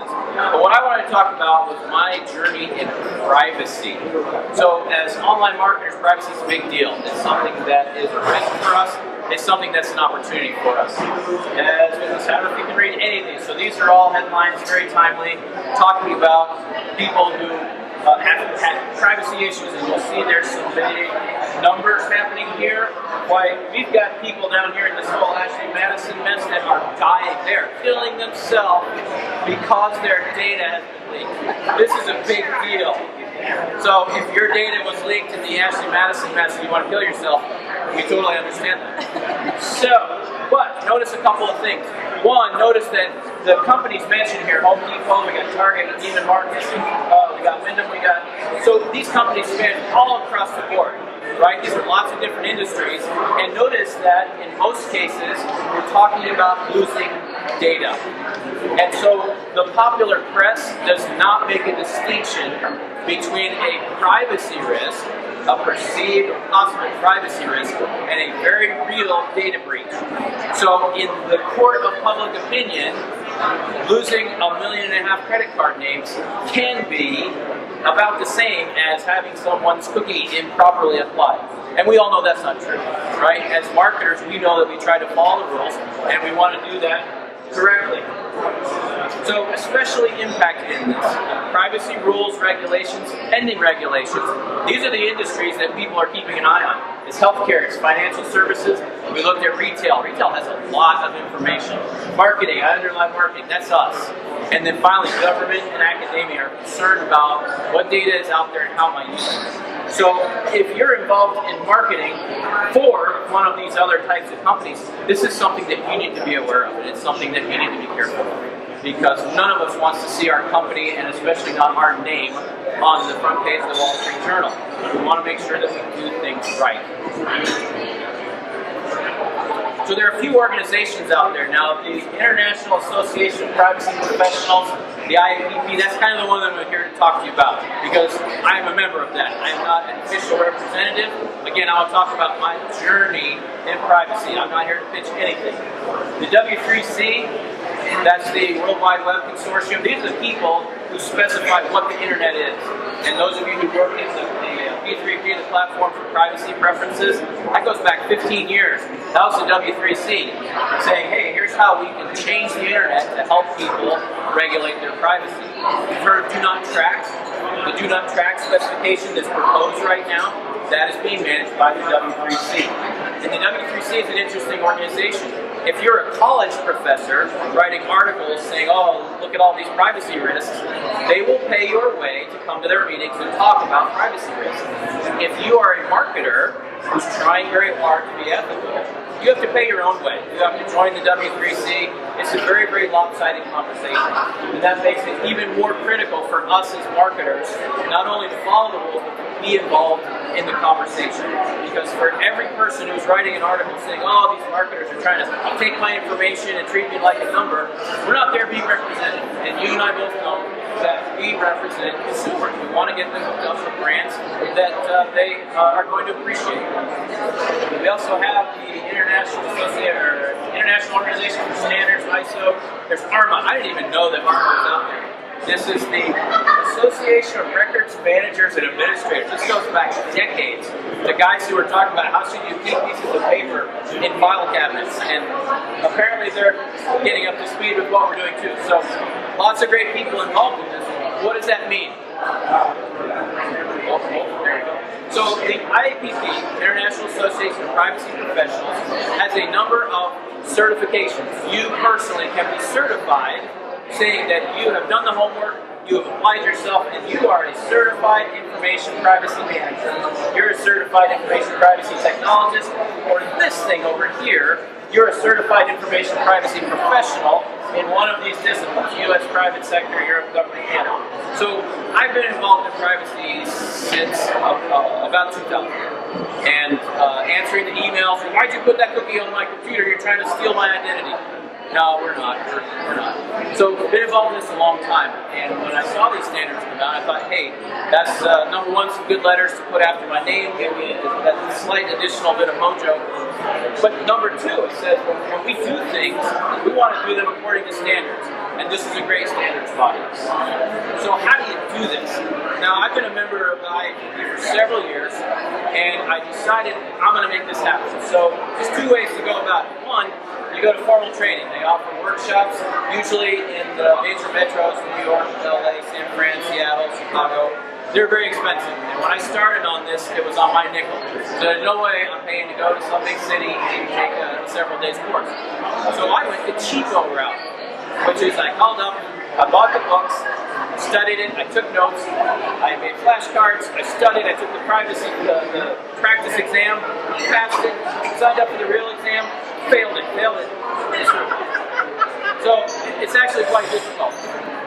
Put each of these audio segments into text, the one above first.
is. But what I wanted to talk about was my journey in privacy. So as online marketers, privacy is a big deal. It's something that is a risk for us. It's something that's an opportunity for us. As business, I don't know if you can read any of these. So these are all headlines, very timely, talking about people who have had privacy issues, and you'll see there's some big numbers happening here. Why, we've got people down here in this whole Ashley Madison mess that are dying. They're killing themselves because their data has been leaked. This is a big deal. So if your data was leaked in the Ashley Madison mess and you want to kill yourself, we totally understand that. So, but notice a couple of things. One, notice that the companies mentioned here, Home Depot, we got Target, Neiman Marcus, we got Wyndham, so these companies span all across the board, right? These are lots of different industries, and notice that in most cases, we're talking about losing data. And so the popular press does not make a distinction between a privacy risk, a perceived or possible privacy risk, and a very real data breach. So in the court of public opinion, losing 1.5 million credit card names can be about the same as having someone's cookie improperly applied. And we all know that's not true, right? As marketers, we know that we try to follow the rules, and we want to do that correctly. So especially impacted in this, privacy rules, regulations, pending regulations. These are the industries that people are keeping an eye on. It's healthcare, it's financial services. We looked at retail. Retail has a lot of information. Marketing, I underline marketing, that's us. And then finally, government and academia are concerned about what data is out there and how am I using it. So if you're involved in marketing for one of these other types of companies, this is something that you need to be aware of, and it's something that you need to be careful of. Because none of us wants to see our company, and especially not our name, on the front page of the Wall Street Journal. We want to make sure that we do things right. So there are a few organizations out there now. The International Association of Privacy Professionals, the IAPP, that's kind of the one that I'm here to talk to you about, because I am a member of that. I am not an official representative. Again, I will talk about my journey in privacy. I'm not here to pitch anything. The W3C, that's the World Wide Web Consortium. These are the people who specify what the internet is. And those of you who work in the P3P, the Platform for Privacy Preferences, that goes back 15 years. That was the W3C, saying, hey, here's how we can change the internet to help people regulate their privacy. You've heard of Do Not Track. The Do Not Track specification that's proposed right now, that is being managed by the W3C. And the W3C is an interesting organization. If you're a college professor writing articles saying, oh, look at all these privacy risks, they will pay your way to come to their meetings and talk about privacy risks. If you are a marketer who's trying very hard to be ethical, you have to pay your own way. You have to join the W3C. It's a very, very lopsided conversation. And that makes it even more critical for us as marketers, not only to follow the rules, but to be involved in the conversation. Because for every person who's writing an article saying, oh, these marketers are trying to take my information and treat me like a number, we're not there being represented. And you and I both know that we represent consumers. We want to get them hooked up with brands that they are going to appreciate. We also have the International Organization for Standards, ISO. There's ARMA. I didn't even know that ARMA was out there. This is the Association of Records Managers and Administrators. This goes back decades. The guys who were talking about how should you keep pieces of paper in file cabinets, and apparently they're getting up to speed with what we're doing too. So lots of great people involved in this. What does that mean? There you go. So the IAPP, International Association of Privacy Professionals, has a number of certifications. You personally can be certified, saying that you have done the homework, you have applied yourself, and you are a certified information privacy manager. You're a certified information privacy technologist, or this thing over here, you're a certified information privacy professional in one of these disciplines, U.S. private sector, Europe government, Canada. So I've been involved in privacy since about 2000. And answering the emails, why'd you put that cookie on my computer? You're trying to steal my identity. No, we're not. We're not. So I've been involved in this a long time. And when I saw these standards come out, I thought, hey, that's number one, some good letters to put after my name, give me that slight additional bit of mojo. But number two, it says when we do things, we want to do them according to standards. And this is a great standards body. So how do you do this? Now, I've been a member of the IAPP for several years, and I decided I'm going to make this happen. So there's two ways to go about it. One, you go to formal training. They offer workshops, usually in the major metros, New York, LA, San Fran, Seattle, Chicago. They're very expensive. And when I started on this, it was on my nickel. So there's no way I'm paying to go to some big city and take a several days course. So I went the cheapo route, which is I called up, I bought the books, studied it, I took notes, I made flashcards, I studied, I took the the practice exam, passed it, signed up for the real exam, failed it. So it's actually quite difficult.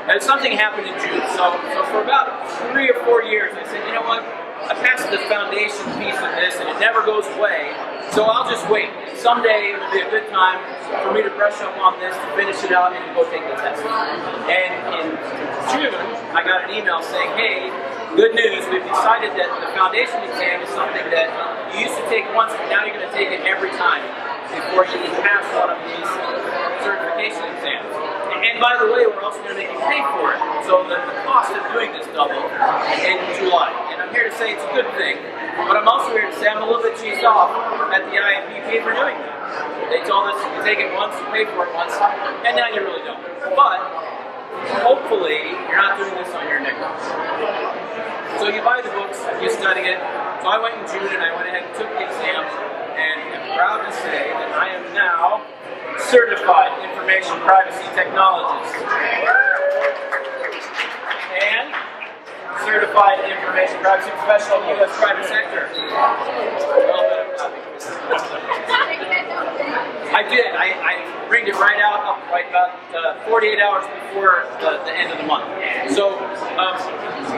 And something happened in June. So for about 3 or 4 years, I said, you know what? I passed the foundation piece of this, and it never goes away. So I'll just wait. Someday it will be a good time for me to brush up on this, to finish it out, and to go take the test. And in June, I got an email saying, hey, good news, we've decided that the foundation exam is something that you used to take once, but now you're going to take it every time before you can pass one of these certification exams. And by the way, we're also going to make you pay for it. So the cost of doing this doubled in July. And I'm here to say it's a good thing, but I'm also here to say I'm a little bit cheesed off at the IAPP for doing that. They told us you take it once, you pay for it once, and now you really don't. But hopefully you're not doing this on your nickel. So you buy the books, you study it. So I went in June and I went ahead and took the exam, and I'm proud to say that I am now certified information privacy technologist and certified information privacy professional in the U.S. private sector. I did. I ringed it right out, up right about 48 hours before the end of the month. So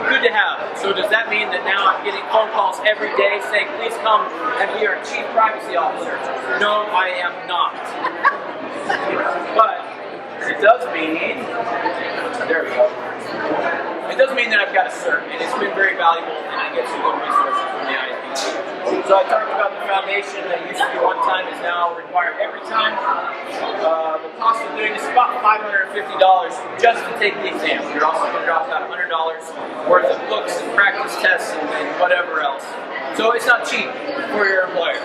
good to have. So does that mean that now I'm getting phone calls every day saying, please come and be our chief privacy officer? No, I am not. But it does mean, there we go. It does mean that I've got a cert, and it's been very valuable, and I get some good resources from the IAPP. So I talked about the foundation that used to be one time is now required every time. The cost of doing this is about $550 just to take the exam. You're also going to drop about $100 worth of books and practice tests and whatever else. So it's not cheap for your employer.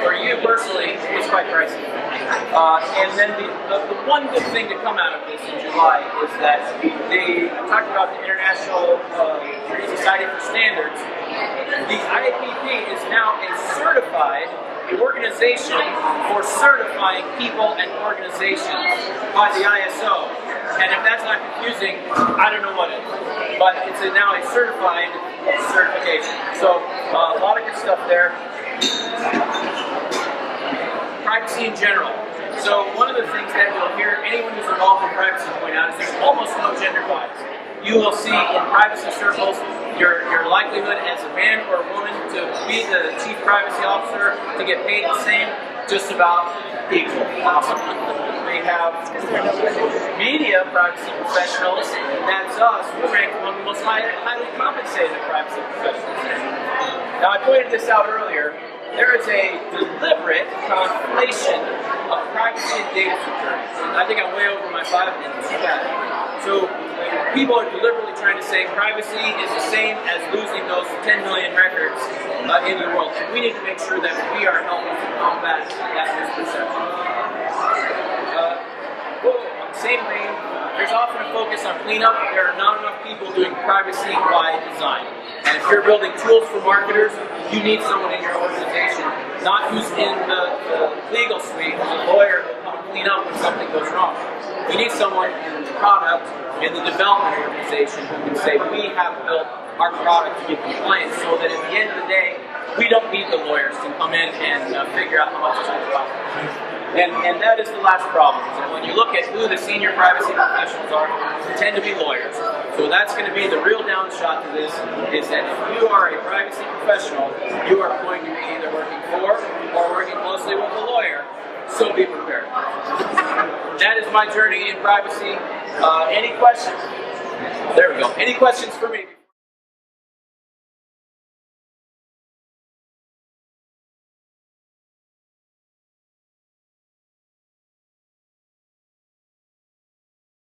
For you personally, it's quite pricey. And then the one good thing to come out of this in July is that I talked about the International Society for Standards. The IAPP is now a certified organization for certifying people and organizations by the ISO. And if that's not confusing, I don't know what is. But it's now a certified certification. So a lot of good stuff there. Privacy in general. So one of the things that you'll hear anyone who's involved in privacy point out is there's almost no gender bias. You will see in privacy circles your likelihood as a man or a woman to be the chief privacy officer, to get paid the same, just about equal. We have media privacy professionals, that's us, we're ranked among the most highly compensated privacy professionals. Now I pointed this out earlier. There is a deliberate conflation of privacy and data security. I think I'm way over my 5 minutes. So people are deliberately trying to say privacy is the same as losing those 10 million records in the world. And we need to make sure that we are helping to combat that misperception. On the same vein, there's often a focus on cleanup. There are not enough people doing privacy by design. And if you're building tools for marketers, you need someone in your organization, not who's in the legal suite, who's a lawyer who will come clean up when something goes wrong. You need someone in the product, in the development organization who can say, we have built our product to be compliant so that at the end of the day, we don't need the lawyers to come in and figure out how much it's going to cost. And that is the last problem. And when you look at who the senior privacy professionals are, they tend to be lawyers. So that's going to be the real downshot to this, is that if you are a privacy professional, you are going to be either working for or working closely with a lawyer. So be prepared. That is my journey in privacy. Any questions? There we go. Any questions for me?